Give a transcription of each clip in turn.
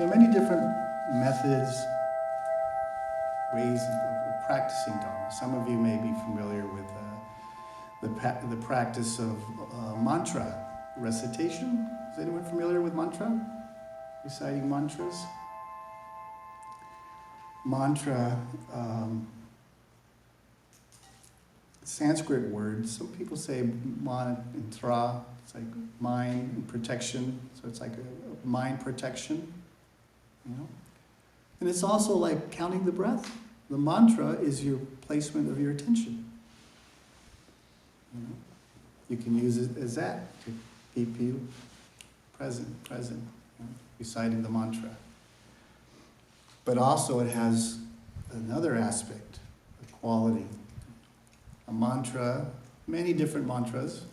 many different methods, ways of practicing Dharma. Some of you may be familiar with the practice of mantra recitation. Is anyone familiar with mantra? Reciting mantras? Mantra, Sanskrit word. Some people say mantra. It's like mind and protection. So it's like a mind protection. And it's also like counting the breath. The mantra is your placement of your attention. You can use it as that to keep you present, reciting the mantra. But also it has another aspect, a quality. A mantra, many different mantras.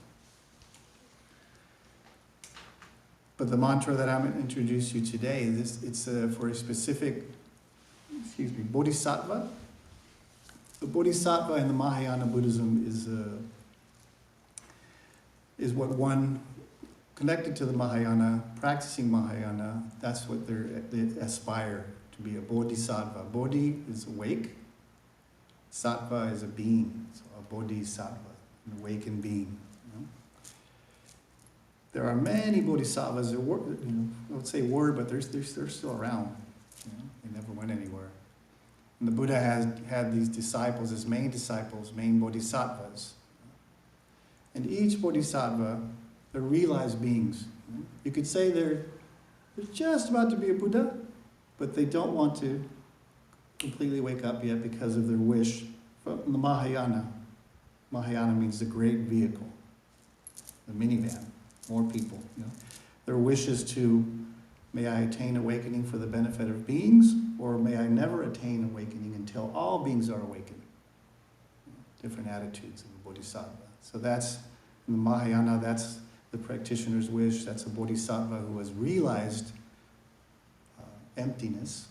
But the mantra that I'm going to introduce you today, it's for a specific, bodhisattva. The bodhisattva in the Mahayana Buddhism is what one connected to the Mahayana, practicing Mahayana. That's what they aspire to be, a bodhisattva. Bodhi is awake. Sattva is a being, so a bodhisattva, an awakened being. There are many bodhisattvas. I would say word, but they're still around. They never went anywhere. And the Buddha had these disciples, his main disciples, main bodhisattvas. And each bodhisattva, they're realized beings. You could say they're just about to be a Buddha, but they don't want to completely wake up yet because of their wish. From the Mahayana. Mahayana means the great vehicle, the minivan, more people. Their wish is to, may I attain awakening for the benefit of beings, or may I never attain awakening until all beings are awakened. Different attitudes in the bodhisattva. So that's, in the Mahayana, that's the practitioner's wish. That's a bodhisattva who has realized emptiness.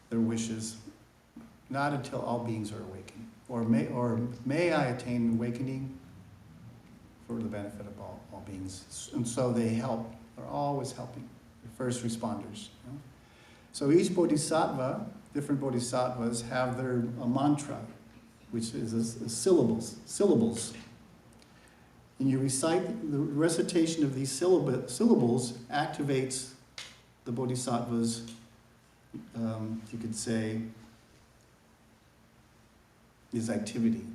Their wishes, not until all beings are awakened. Or may I attain awakening for the benefit of all beings. And so they help. They're always helping. The first responders. So each bodhisattva, different bodhisattvas, have a mantra, which is a syllables. And you recite, the recitation of these syllables activates the bodhisattva's, you could say, his activity.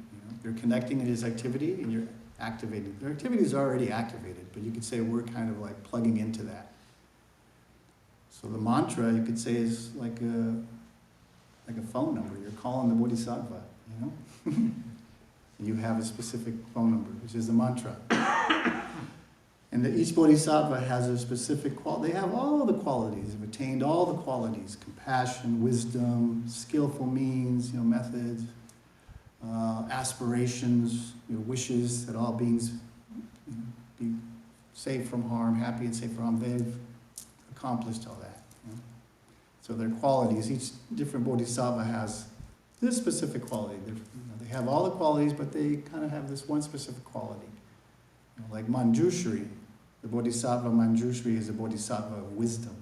You're connecting in his activity and you're activating. Their activity is already activated, but you could say we're kind of like plugging into that. So the mantra, you could say, is like a phone number. You're calling the bodhisattva, You have a specific phone number, which is the mantra. And each bodhisattva has a specific quality. They have all the qualities. They've attained all the qualities: compassion, wisdom, skillful means, methods, aspirations, wishes that all beings be safe from harm, happy and safe from harm. They've accomplished all that. So their qualities, each different bodhisattva has this specific quality. They have all the qualities, but they kind of have this one specific quality. Like Manjushri, the bodhisattva Manjushri is a bodhisattva of wisdom.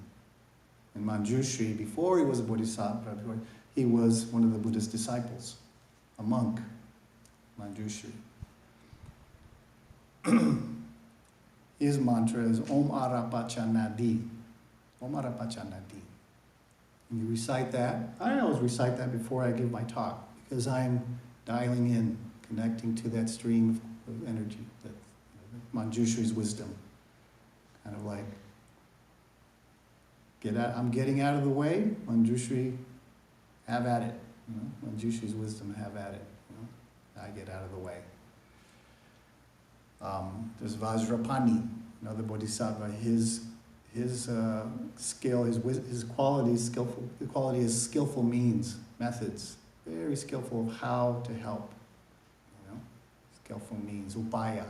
And Manjushri, before he was a bodhisattva, he was one of the Buddhist disciples, a monk, Manjushri. His mantra is Om Arapachanadi. Om Arapachanadi. And you recite that. I always recite that before I give my talk, because I'm dialing in, connecting to that stream of energy, that Manjushri's wisdom. Kind of like, I'm getting out of the way, Manjushri, have at it. Manjushri's wisdom, have at it. I get out of the way. There's Vajrapani, another bodhisattva. His skill, his quality is skillful means, methods. Very skillful of how to help. Skillful means, upaya.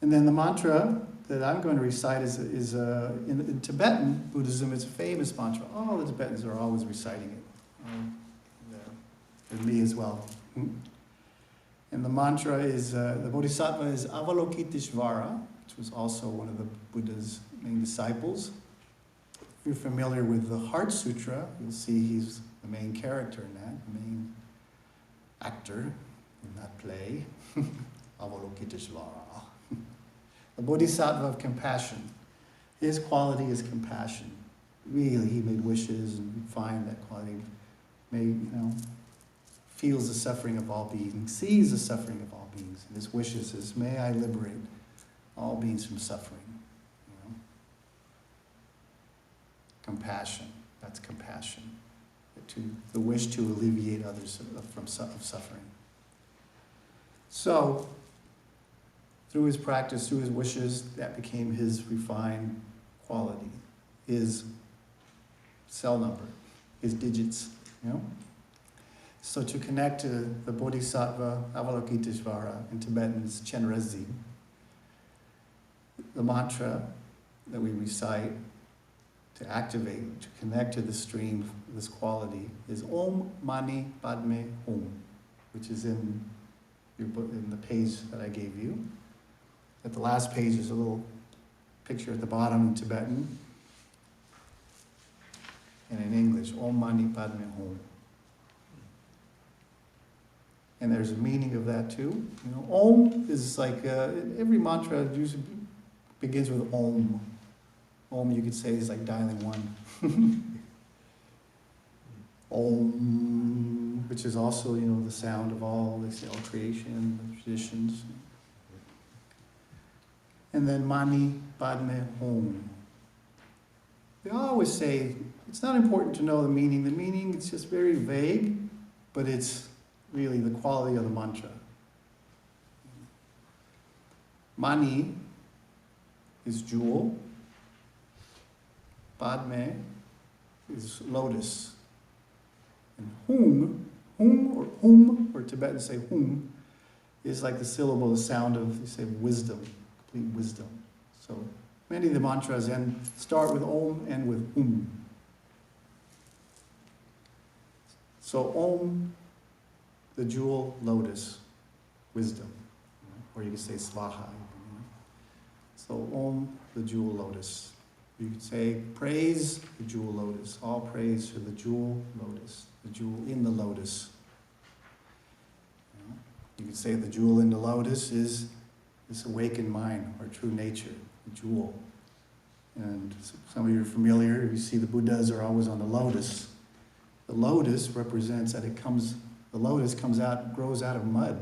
And then the mantra that I'm going to recite is in Tibetan Buddhism, it's a famous mantra. All the Tibetans are always reciting it. And me as well. And the mantra is, the bodhisattva is Avalokiteshvara, which was also one of the Buddha's main disciples. If you're familiar with the Heart Sutra, you'll see he's the main character in that, the main actor in that play. Avalokiteshvara. The bodhisattva of compassion. His quality is compassion. Really, he made wishes and refined that quality. Feels the suffering of all beings, sees the suffering of all beings. And his wishes is, may I liberate all beings from suffering. Compassion, that's compassion. The wish to alleviate others from suffering. So, through his practice, through his wishes, that became his refined quality, his cell number, his digits, So to connect to the bodhisattva Avalokiteshvara, in Tibetan is Chenrezig, the mantra that we recite to activate, to connect to the stream, this quality, is Om Mani Padme Hum, which is in your book, in the page that I gave you. At the last page is a little picture at the bottom in Tibetan, and in English, Om Mani Padme Hum. And there's a meaning of that too. Om is like, every mantra usually begins with Om. Om, you could say, is like dialing one. Om, which is also, the sound of all creation, the traditions. And then Mani Padme Hum. They always say, it's not important to know the meaning. The meaning, it's just very vague, but it's really the quality of the mantra. Mani is jewel. Padme is lotus. And hum, or Tibetans say hum, is like the syllable, the sound of, they say, wisdom, complete wisdom. So many of the mantras start with Om and with Hum. So Om, the jewel, lotus, wisdom. Or you could say Svaha. So Om, the jewel, lotus. You could say, praise the jewel lotus. All praise for the jewel lotus, the jewel in the lotus. You could say the jewel in the lotus is this awakened mind, our true nature, the jewel. And some of you are familiar, you see the Buddhas are always on the lotus. The lotus represents that the lotus comes out, grows out of mud.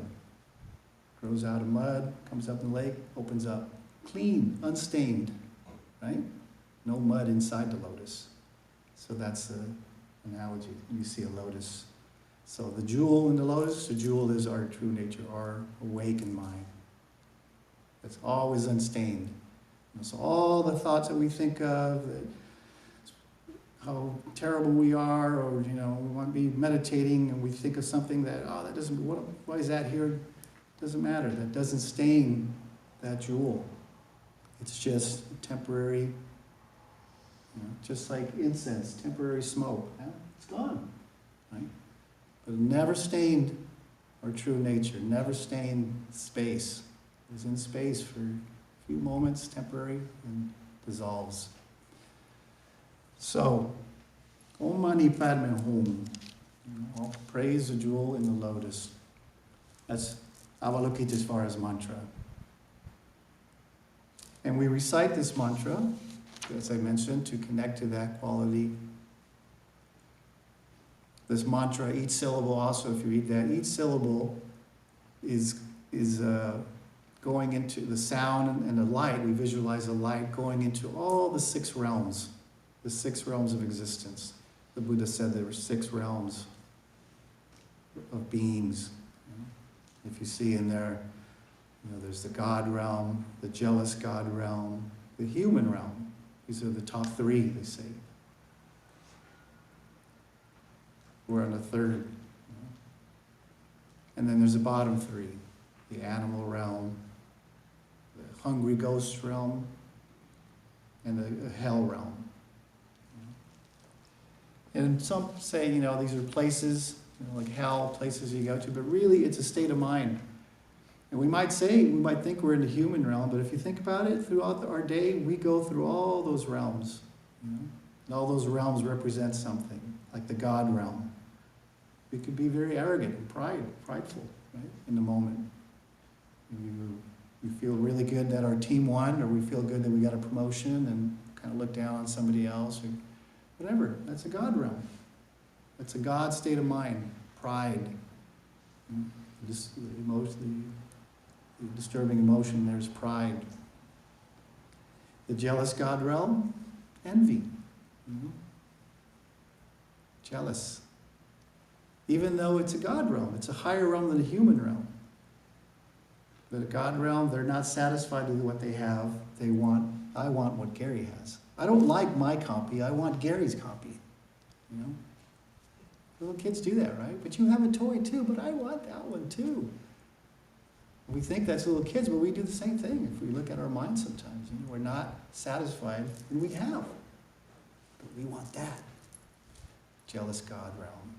Grows out of mud, comes up in the lake, opens up. Clean, unstained, right? No mud inside the lotus. So that's the analogy. You see a lotus. So the jewel in the lotus, the jewel is our true nature, our awakened mind. It's always unstained. So all the thoughts that we think of, how terrible we are, or we want to be meditating and we think of something that, that doesn't, why is that here? Doesn't matter. That doesn't stain that jewel. It's just temporary. Just like incense, temporary smoke. It's gone, right? But it never stained our true nature, never stained space. It was in space for a few moments, temporary, and dissolves. So, Om Mani Padme Hum. Praise the jewel in the lotus. That's Avalokiteshvara's mantra. And we recite this mantra, as I mentioned, to connect to that quality. This mantra, each syllable also, if you read that, each syllable is going into the sound and the light. We visualize the light going into all the 6 realms, the 6 realms of existence. The Buddha said there were 6 realms of beings. If you see in there, there's the God realm, the jealous God realm, the human realm. These are the top 3, they say. We're on the 3rd. And then there's the bottom 3, the animal realm, the hungry ghost realm, and the hell realm. And some say, these are places, like hell, places you go to, but really it's a state of mind. And we might think we're in the human realm, but if you think about it, throughout our day, we go through all those realms. You know? And all those realms represent something, like the God realm. We could be very arrogant and prideful, right, in the moment. We feel really good that our team won, or we feel good that we got a promotion and kind of look down on somebody else, or whatever. That's a God realm. That's a God state of mind, pride. This emotion, the disturbing emotion, there's pride. The jealous God realm, envy. Jealous. Even though it's a God realm, it's a higher realm than a human realm. But a God realm, they're not satisfied with what they have. I want what Gary has. I don't like my copy, I want Gary's copy. You know? Little kids do that, right? But you have a toy too, but I want that one too. We think that's little kids, but we do the same thing. If we look at our minds sometimes, you know, we're not satisfied, and we have. But we want that. Jealous God realm.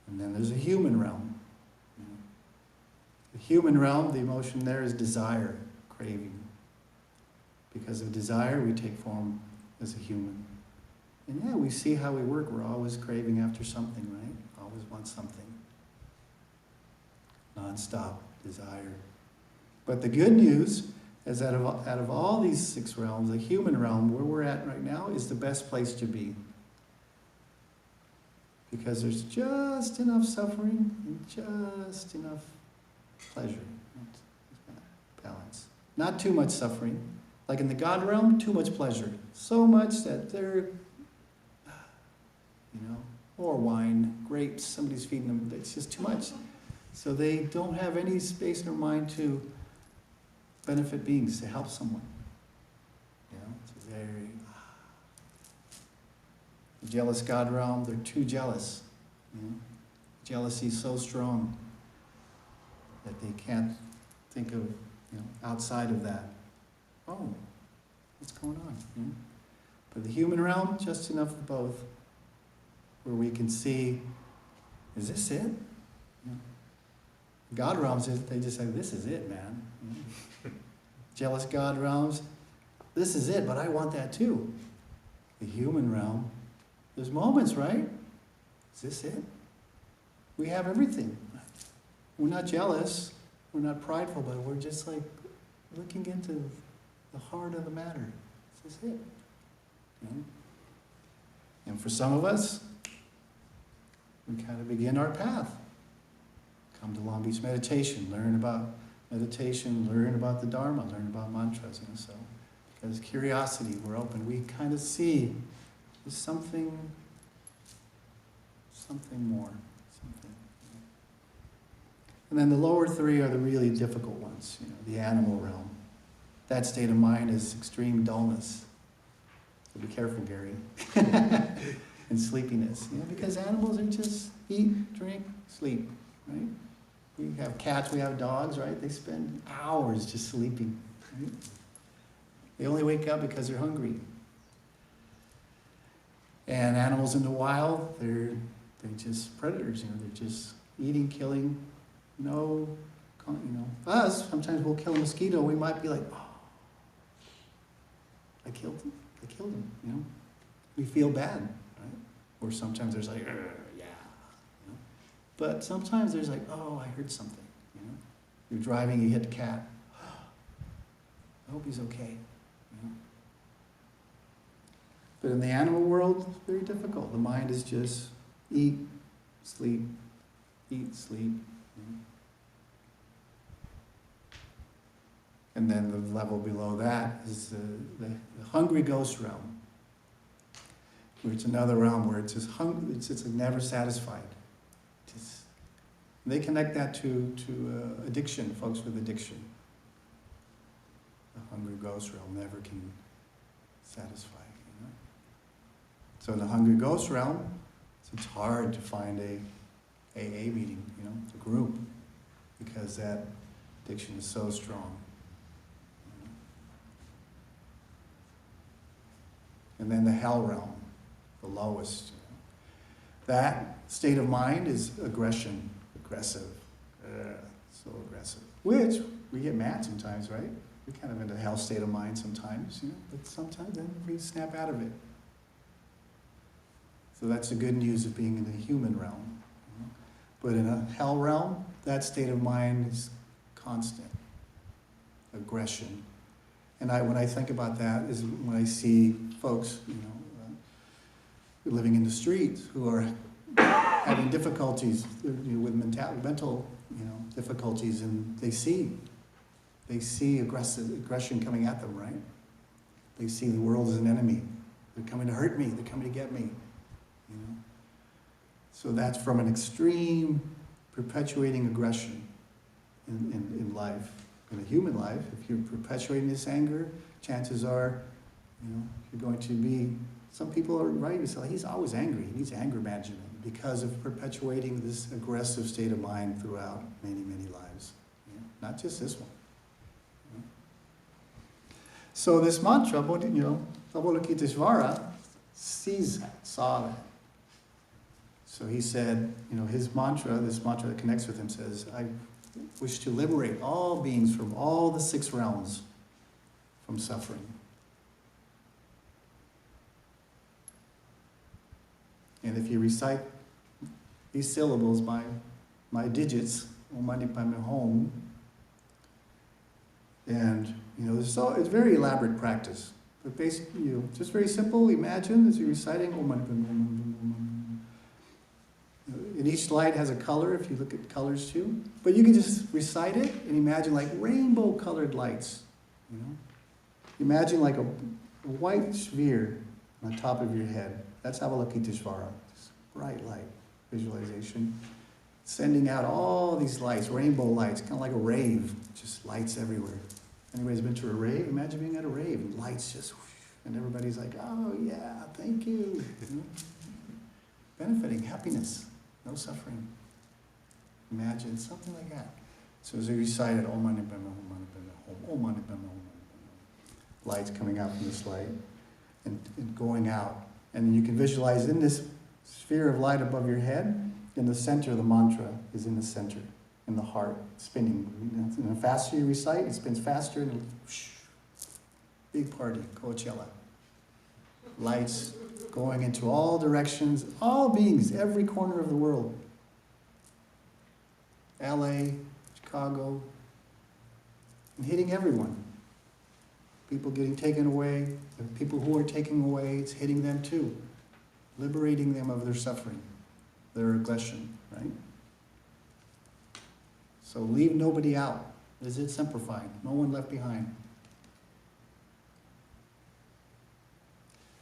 And then there's a human realm. The human realm, the emotion there is desire, craving. Because of desire, we take form as a human. And yeah, we see how we work. We're always craving after something, right? Always want something. Non-stop desire. But the good news is that out of all these 6 realms, the human realm, where we're at right now, is the best place to be. Because there's just enough suffering and just enough pleasure. Balance. Not too much suffering. Like in the God realm, too much pleasure. So much that they're, or wine, grapes, somebody's feeding them. It's just too much. So they don't have any space in their mind to benefit beings, to help someone. It's very... The jealous God realm, they're too jealous. Jealousy is so strong that they can't think of outside of that. Oh, what's going on? But the human realm, just enough of both, where we can see, is this it? God realms, they just say, this is it, man. Jealous God realms, this is it, but I want that too. The human realm, there's moments, right? Is this it? We have everything. We're not jealous, we're not prideful, but we're just like looking into the heart of the matter. Is this it? And for some of us, we kind of begin our path. Come to Long Beach meditation, learn about meditation, learn about the dharma, learn about mantras, so because curiosity, we're open, we kind of see there's something more. And then the lower 3 are the really difficult ones, the animal realm. That state of mind is extreme dullness. So be careful, Gary. And sleepiness, because animals are just eat, drink, sleep, right? We have cats, we have dogs, right? They spend hours just sleeping, right? They only wake up because they're hungry. And animals in the wild, they're just predators, they're just eating, killing, us, sometimes we'll kill a mosquito, we might be like, oh, I killed him, We feel bad, right? Or sometimes there's like, yeah. But sometimes there's like, oh, I heard something, You're driving, you hit the cat. I hope he's okay, But in the animal world, it's very difficult. The mind is just eat, sleep, eat, sleep. And then the level below that is the hungry ghost realm, which is another realm where it's just hungry, it's never satisfied. They connect that to addiction, folks with addiction. The hungry ghost realm never can satisfy. So in the hungry ghost realm, it's hard to find a AA meeting, a group, because that addiction is so strong. And then the hell realm, the lowest. That state of mind is aggression, aggressive. So aggressive. Which, we get mad sometimes, right? We're kind of in a hell state of mind sometimes, but sometimes then we snap out of it. So that's the good news of being in the human realm. But in a hell realm, that state of mind is constant. Aggression. And when I think about that is when I see folks, living in the streets who are having difficulties with mental difficulties, and they see aggression coming at them, right? They see the world as an enemy. They're coming to hurt me. They're coming to get me. So that's from an extreme, perpetuating aggression in life. In a human life, if you're perpetuating this anger, chances are, you're going to be. Some people are right. Say, he's always angry. He needs anger management because of perpetuating this aggressive state of mind throughout many, many lives. Not just this one. So this mantra, Avalokiteshvara, saw that. So he said, his mantra, this mantra that connects with him says, I wish to liberate all beings from all the 6 realms from suffering. And if you recite these syllables by my digits, Om Mani Padme Hum, and it's a very elaborate practice. But basically, just very simple. Imagine as you're reciting Om Mani Padme Hum. And each light has a color, if you look at colors too. But you can just recite it and imagine like rainbow-colored lights. Imagine like a white sphere on the top of your head. That's Avalokiteshvara, bright light visualization. Sending out all these lights, rainbow lights, kind of like a rave, just lights everywhere. Anybody's been to a rave? Imagine being at a rave and lights just, whoosh, and everybody's like, oh yeah, thank you. Benefiting, happiness, no suffering. Imagine something like that. So as we recited, Om Mani Padme Hum, Mani Padme Hum, Om Mani Padme Hum, Mani Padme Hum. Lights coming out from this light and going out. And you can visualize in this sphere of light above your head, in the center, the mantra is in the center, in the heart, spinning. And the faster you recite, it spins faster, and whoosh, big party, Coachella. Lights going into all directions, all beings, every corner of the world. LA, Chicago, and hitting everyone. People getting taken away, the people who are taking away, it's hitting them too. Liberating them of their suffering, their aggression, right? So leave nobody out. Is it simplified? No one left behind.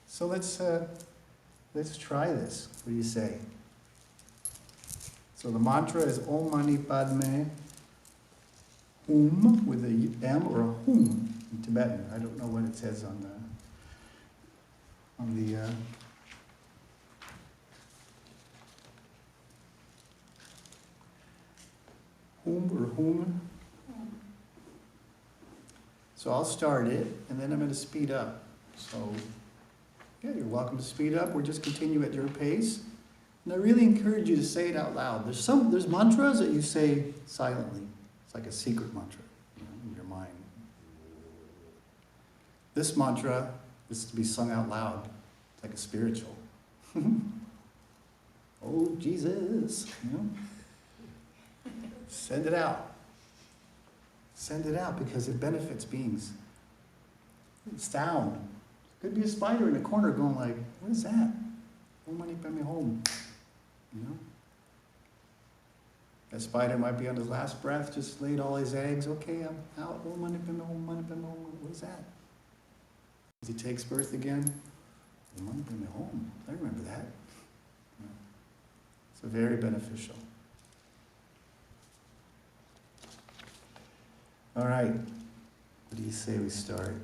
So let's try this. What do you say? So the mantra is Om Mani Padme Hum with a M or a Hum in Tibetan. I don't know what it says on the Hum or Hum. So I'll start it, and then I'm going to speed up. So yeah, you're welcome to speed up or just continue at your pace. And I really encourage you to say it out loud. There's mantras that you say silently. It's like a secret mantra, in your mind. This mantra is to be sung out loud. It's like a spiritual. Oh, Jesus, Send it out. Send it out because it benefits beings. Sound. Could be a spider in a corner going like, what is that? Om Mani Padme Hum. That spider might be on his last breath, just laid all his eggs. Okay, I'm out. Om Mani Padme Hum, Mani Padme Hum. What is that? As he takes birth again, Om Mani Padme Hum. I remember that. So very beneficial. All right. What do you say we start?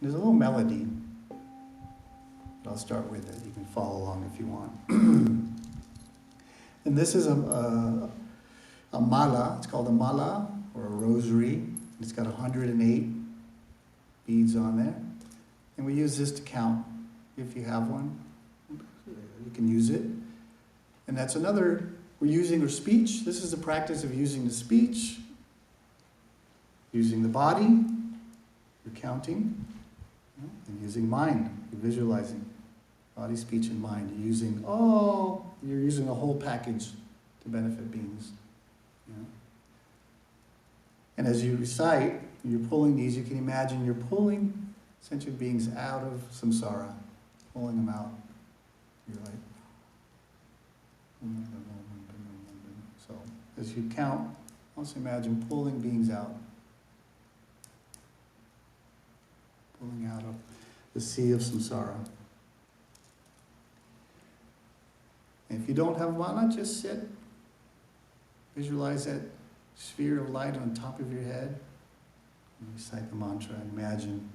There's a little melody. I'll start with it. You can follow along if you want. And this is a mala. It's called a mala or a rosary. It's got 108 beads on there. And we use this to count. If you have one, you can use it. And that's another We're using our speech. This is the practice of using the speech, using the body, you're counting, and using mind, you're visualizing. Body, speech, and mind. You're using a whole package to benefit beings. And as you recite, you're pulling these, you can imagine you're pulling sentient beings out of samsara, pulling them out. You're like, so as you count, also imagine pulling beings out. Pulling out of the sea of samsara. And if you don't have mana, just sit. Visualize that sphere of light on the top of your head. And recite the mantra and imagine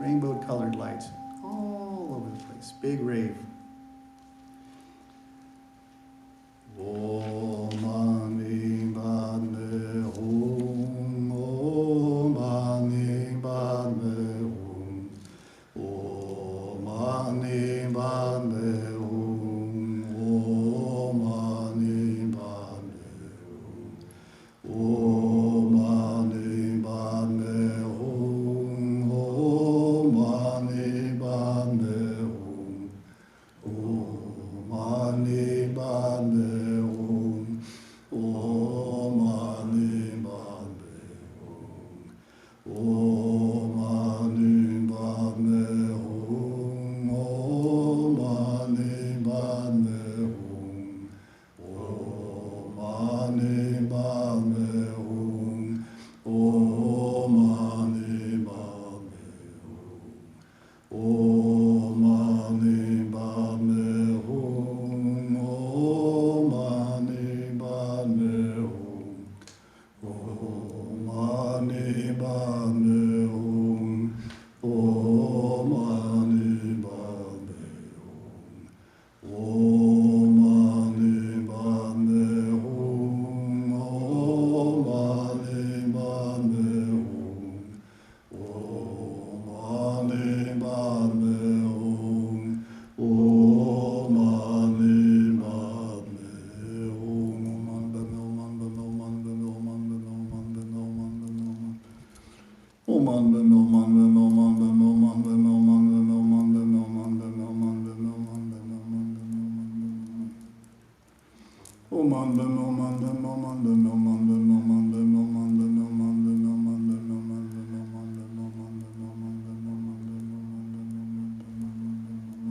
rainbow-colored lights all over the place. Big rave. Om Mani Padme Hum. Om Mani Padme Hum. Om Mani Padme Hum. Om Mani Padme Hum. Om Mani Padme Hum. Om Mani Padme Hum. Om Mani Padme Hum. Om Mani Padme Hum. Om Mani Padme Hum. Om Mani Padme Hum. Om Mani Padme Hum. Om Mani Padme Hum. Om Mani Padme Hum. Om Mani Padme Hum. Om Mani Padme Hum. Om Mani Padme Hum. Om Mani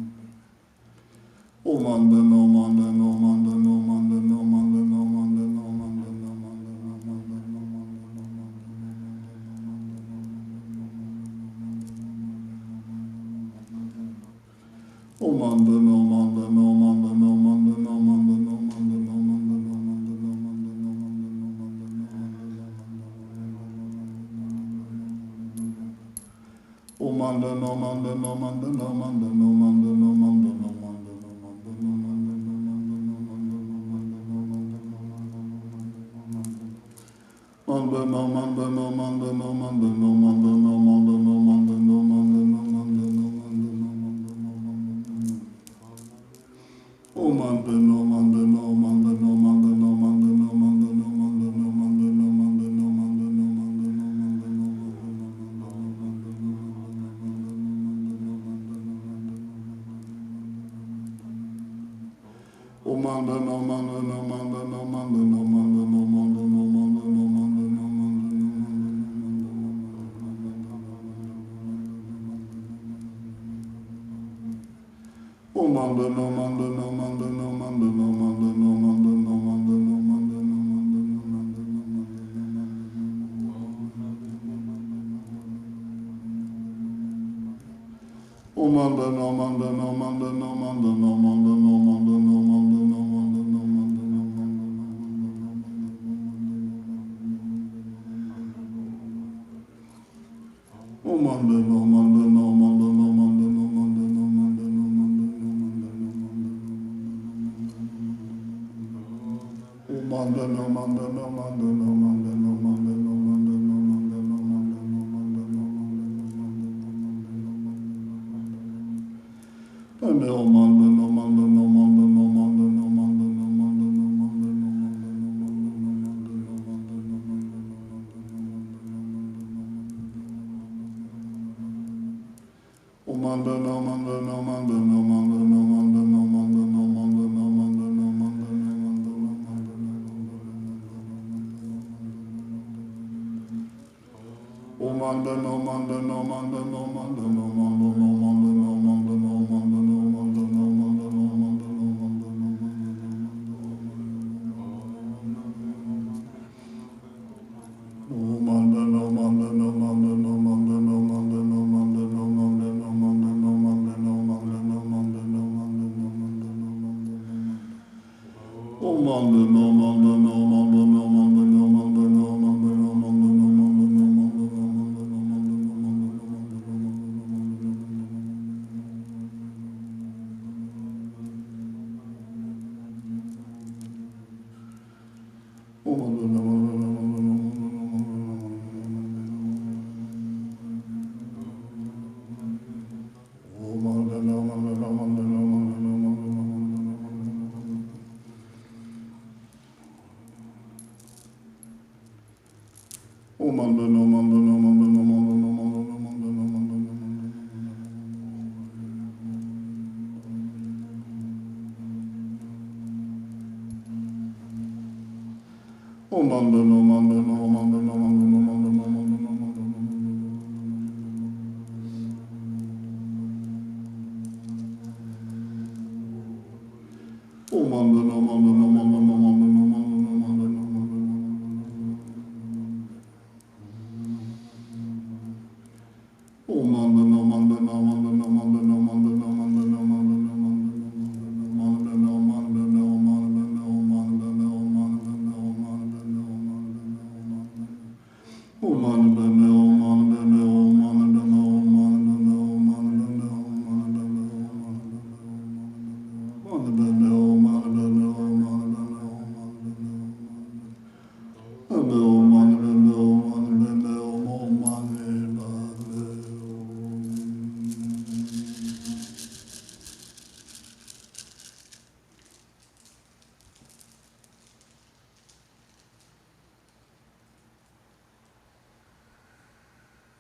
Padme Hum. Om Mani Padme Hum. Om Mani Padme Hum. Om Mani Padme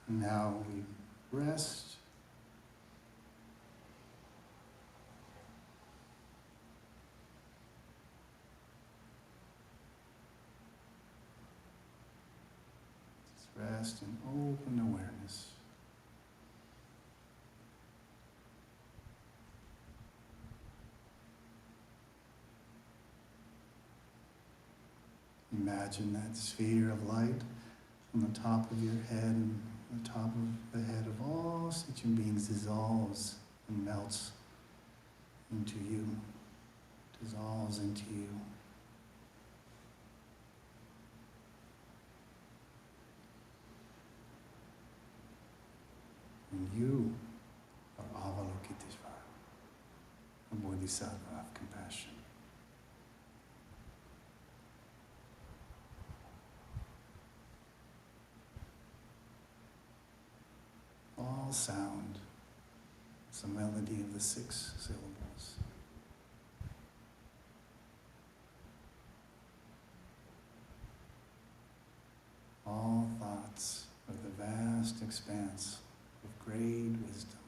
Now we rest. Just rest and open awareness. Imagine that sphere of light on the top of your head, and the top of the head of all sentient beings dissolves and melts into you, dissolves into you. And you are Avalokiteshvara, a bodhisattva of compassion. All sound is the melody of the 6 syllables. All thoughts of the vast expanse of great wisdom.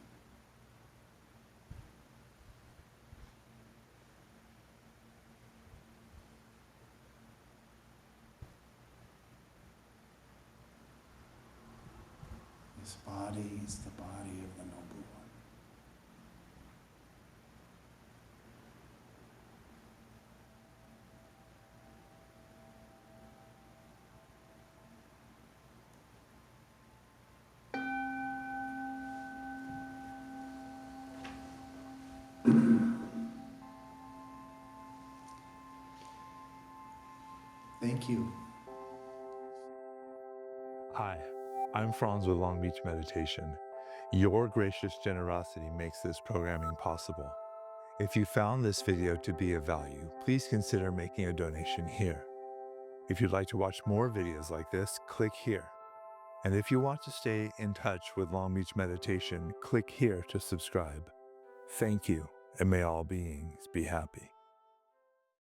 This body is the body of the Noble One. Thank you. Hi, I'm Franz with Long Beach Meditation. Your gracious generosity makes this programming possible. If you found this video to be of value, please consider making a donation here. If you'd like to watch more videos like this, click here. And if you want to stay in touch with Long Beach Meditation, click here to subscribe. Thank you, and may all beings be happy.